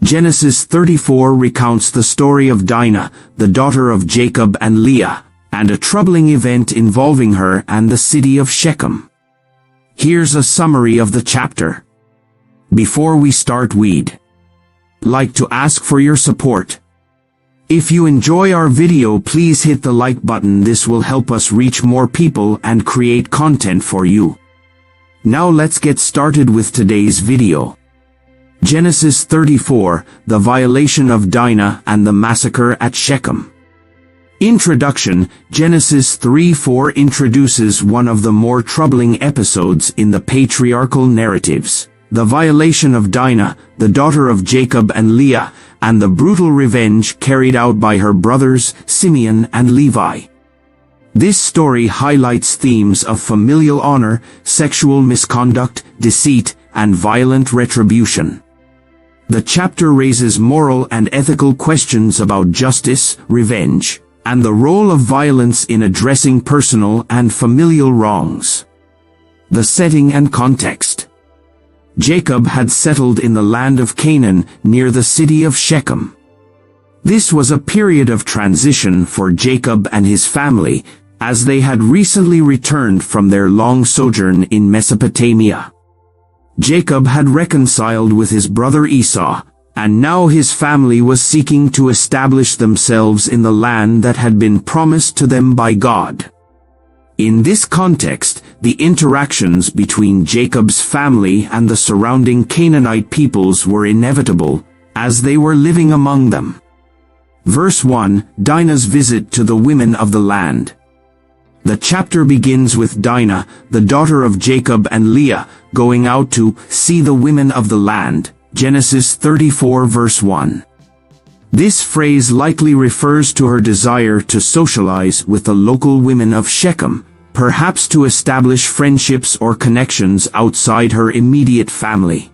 Genesis 34 recounts the story of Dinah, the daughter of Jacob and Leah, and a troubling event involving her and the city of Shechem. Here's a summary of the chapter. Before we start, we'd like to ask for your support. If you enjoy our video, please hit the like button. This will help us reach more people and create content for you. Now let's get started with today's video. Genesis 34, the violation of Dinah and the massacre at Shechem. Introduction. Genesis 3:4 introduces one of the more troubling episodes in the patriarchal narratives, the violation of Dinah, the daughter of Jacob and Leah, and the brutal revenge carried out by her brothers Simeon and Levi. This story highlights themes of familial honor, sexual misconduct, deceit, and violent retribution. The chapter raises moral and ethical questions about justice, revenge, and the role of violence in addressing personal and familial wrongs. The setting and context. Jacob had settled in the land of Canaan, near the city of Shechem. This was a period of transition for Jacob and his family, as they had recently returned from their long sojourn in Mesopotamia. Jacob had reconciled with his brother Esau, and now his family was seeking to establish themselves in the land that had been promised to them by God. In this context, the interactions between Jacob's family and the surrounding Canaanite peoples were inevitable, as they were living among them. Verse 1, Dinah's visit to the women of the land. The chapter begins with Dinah, the daughter of Jacob and Leah, going out to see the women of the land. Genesis 34 verse 1. This phrase likely refers to her desire to socialize with the local women of Shechem, perhaps to establish friendships or connections outside her immediate family.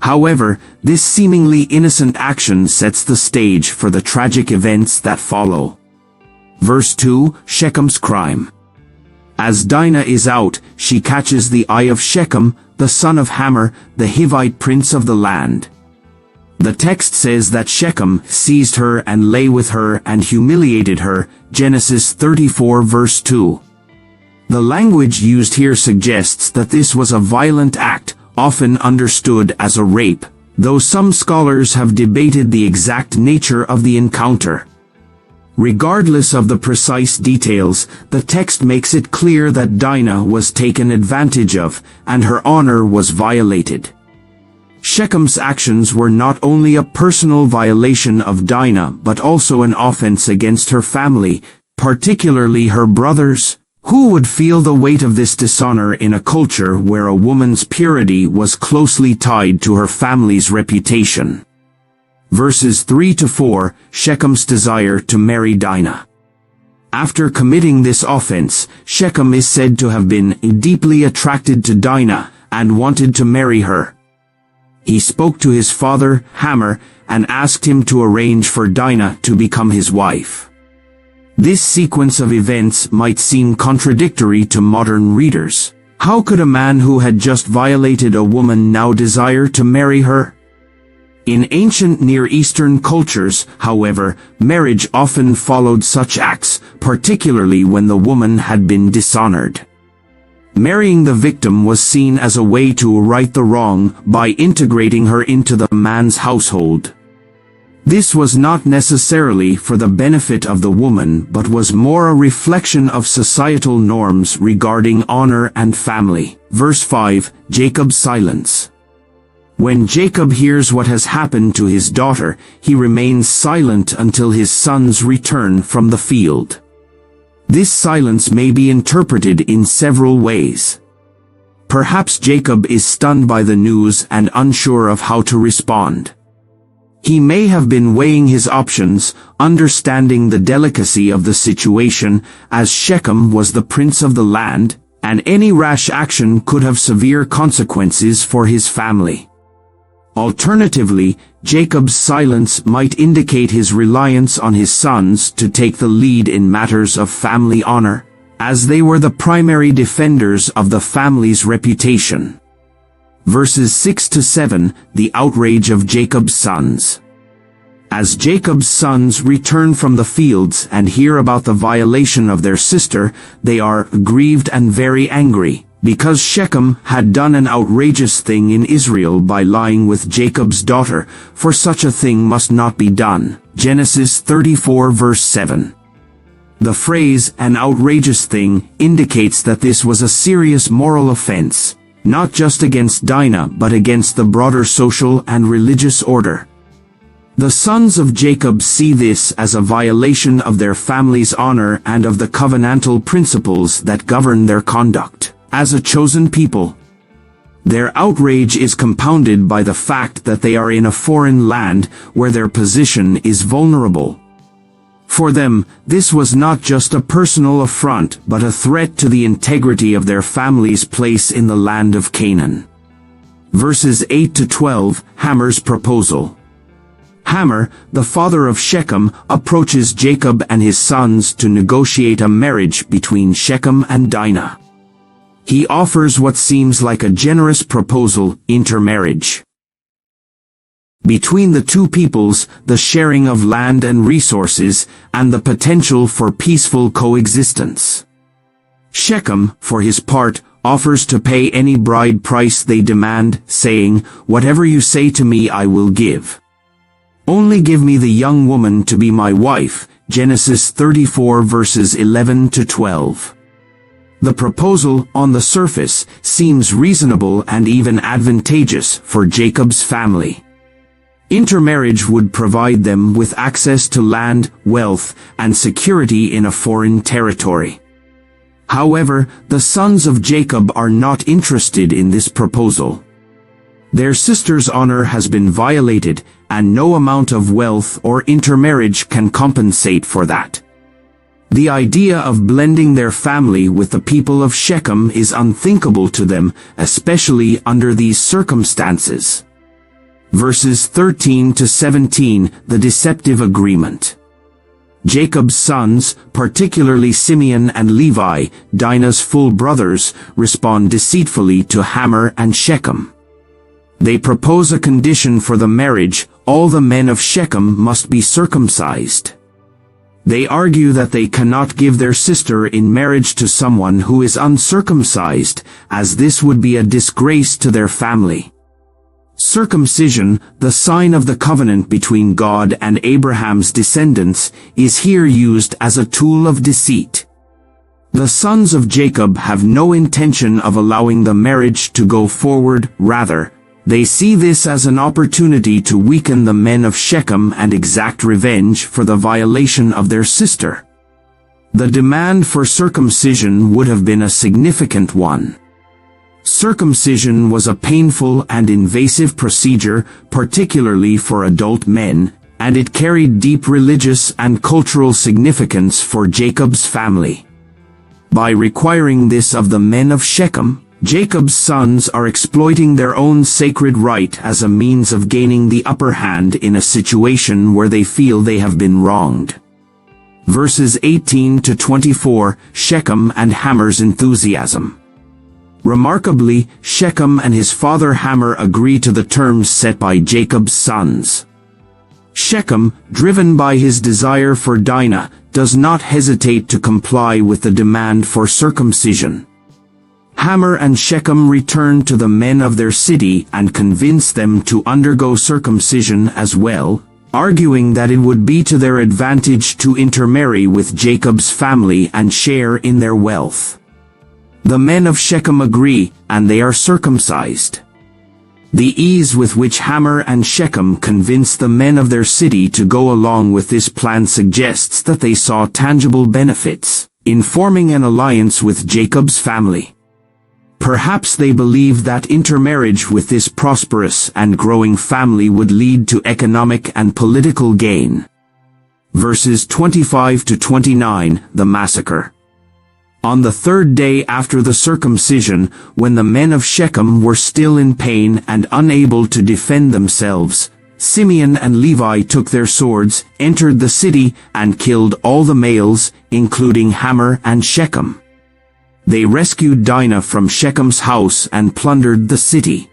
However, this seemingly innocent action sets the stage for the tragic events that follow. Verse 2, Shechem's crime. As Dinah is out, she catches the eye of Shechem, the son of Hamor, the Hivite prince of the land. The text says that Shechem seized her and lay with her and humiliated her, Genesis 34 verse 2. The language used here suggests that this was a violent act, often understood as a rape, though some scholars have debated the exact nature of the encounter. Regardless of the precise details, the text makes it clear that Dinah was taken advantage of, and her honor was violated. Shechem's actions were not only a personal violation of Dinah but also an offense against her family, particularly her brothers. Who would feel the weight of this dishonor in a culture where a woman's purity was closely tied to her family's reputation? Verses 3-4, Shechem's desire to marry Dinah. After committing this offense, Shechem is said to have been deeply attracted to Dinah and wanted to marry her. He spoke to his father, Hamor, and asked him to arrange for Dinah to become his wife. This sequence of events might seem contradictory to modern readers. How could a man who had just violated a woman now desire to marry her? In ancient Near Eastern cultures, however, marriage often followed such acts, particularly when the woman had been dishonored. Marrying the victim was seen as a way to right the wrong by integrating her into the man's household. This was not necessarily for the benefit of the woman but was more a reflection of societal norms regarding honor and family. Verse 5, Jacob's silence. When Jacob hears what has happened to his daughter, he remains silent until his sons return from the field. This silence may be interpreted in several ways. Perhaps Jacob is stunned by the news and unsure of how to respond. He may have been weighing his options, understanding the delicacy of the situation, as Shechem was the prince of the land, and any rash action could have severe consequences for his family. Alternatively, Jacob's silence might indicate his reliance on his sons to take the lead in matters of family honor, as they were the primary defenders of the family's reputation. Verses 6 to 7, the outrage of Jacob's sons. As Jacob's sons return from the fields and hear about the violation of their sister, they are grieved and very angry, because Shechem had done an outrageous thing in Israel by lying with Jacob's daughter, for such a thing must not be done. Genesis 34 verse 7. The phrase, an outrageous thing, indicates that this was a serious moral offense, not just against Dinah but against the broader social and religious order. The sons of Jacob see this as a violation of their family's honor and of the covenantal principles that govern their conduct as a chosen people. Their outrage is compounded by the fact that they are in a foreign land where their position is vulnerable. For them, this was not just a personal affront but a threat to the integrity of their family's place in the land of Canaan. Verses 8 to 12, Hamor's proposal. Hamor, the father of Shechem, approaches Jacob and his sons to negotiate a marriage between Shechem and Dinah. He offers what seems like a generous proposal, intermarriage. Between the two peoples, the sharing of land and resources, and the potential for peaceful coexistence. Shechem, for his part, offers to pay any bride price they demand, saying, "Whatever you say to me I will give. Only give me the young woman to be my wife." Genesis 34 verses 11 to 12. The proposal, on the surface, seems reasonable and even advantageous for Jacob's family. Intermarriage would provide them with access to land, wealth, and security in a foreign territory. However, the sons of Jacob are not interested in this proposal. Their sister's honor has been violated, and no amount of wealth or intermarriage can compensate for that. The idea of blending their family with the people of Shechem is unthinkable to them, especially under these circumstances. Verses 13 to 17, the deceptive agreement. Jacob's sons, particularly Simeon and Levi, Dinah's full brothers, respond deceitfully to Hamor and Shechem. They propose a condition for the marriage: all the men of Shechem must be circumcised. They argue that they cannot give their sister in marriage to someone who is uncircumcised, as this would be a disgrace to their family. Circumcision, the sign of the covenant between God and Abraham's descendants, is here used as a tool of deceit. The sons of Jacob have no intention of allowing the marriage to go forward. Rather, they see this as an opportunity to weaken the men of Shechem and exact revenge for the violation of their sister. The demand for circumcision would have been a significant one. Circumcision was a painful and invasive procedure, particularly for adult men, and it carried deep religious and cultural significance for Jacob's family. By requiring this of the men of Shechem, Jacob's sons are exploiting their own sacred right as a means of gaining the upper hand in a situation where they feel they have been wronged. Verses 18 to 24, Shechem and Hamor's enthusiasm. Remarkably, Shechem and his father Hamor agree to the terms set by Jacob's sons. Shechem, driven by his desire for Dinah, does not hesitate to comply with the demand for circumcision. Hamor and Shechem return to the men of their city and convince them to undergo circumcision as well, arguing that it would be to their advantage to intermarry with Jacob's family and share in their wealth. The men of Shechem agree, and they are circumcised. The ease with which Hamor and Shechem convince the men of their city to go along with this plan suggests that they saw tangible benefits in forming an alliance with Jacob's family. Perhaps they believed that intermarriage with this prosperous and growing family would lead to economic and political gain. Verses 25 to 29, the Massacre. On the third day after the circumcision, when the men of Shechem were still in pain and unable to defend themselves, Simeon and Levi took their swords, entered the city, and killed all the males, including Hamor and Shechem. They rescued Dinah from Shechem's house and plundered the city.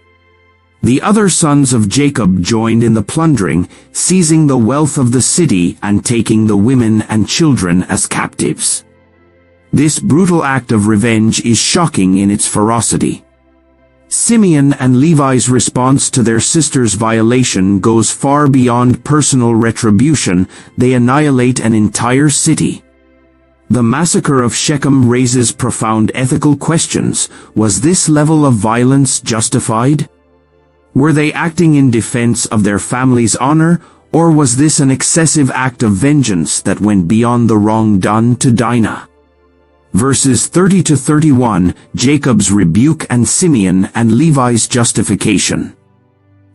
The other sons of Jacob joined in the plundering, seizing the wealth of the city and taking the women and children as captives. This brutal act of revenge is shocking in its ferocity. Simeon and Levi's response to their sister's violation goes far beyond personal retribution. They annihilate an entire city. The massacre of Shechem raises profound ethical questions. Was this level of violence justified? Were they acting in defense of their family's honor, or was this an excessive act of vengeance that went beyond the wrong done to Dinah? Verses 30 to 31, Jacob's rebuke and Simeon and Levi's justification.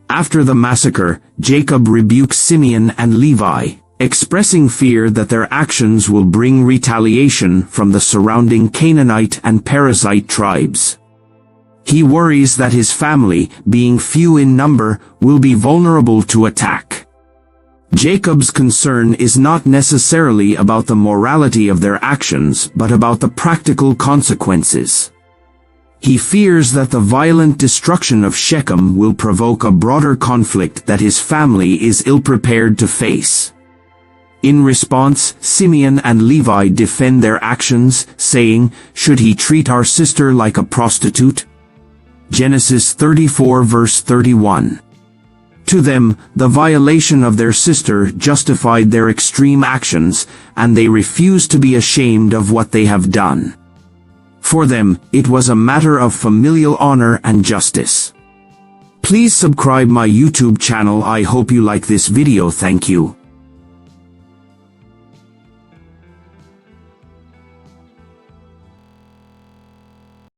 After the massacre, Jacob rebukes Simeon and Levi, expressing fear that their actions will bring retaliation from the surrounding Canaanite and Perizzite tribes. He worries that his family, being few in number, will be vulnerable to attack. Jacob's concern is not necessarily about the morality of their actions but about the practical consequences. He fears that the violent destruction of Shechem will provoke a broader conflict that his family is ill-prepared to face. In response, Simeon and Levi defend their actions, saying, "Should he treat our sister like a prostitute?" Genesis 34 verse 31. To them, the violation of their sister justified their extreme actions, and they refuse to be ashamed of what they have done. For them, it was a matter of familial honor and justice. Please subscribe my YouTube channel. I hope you like this video. Thank you.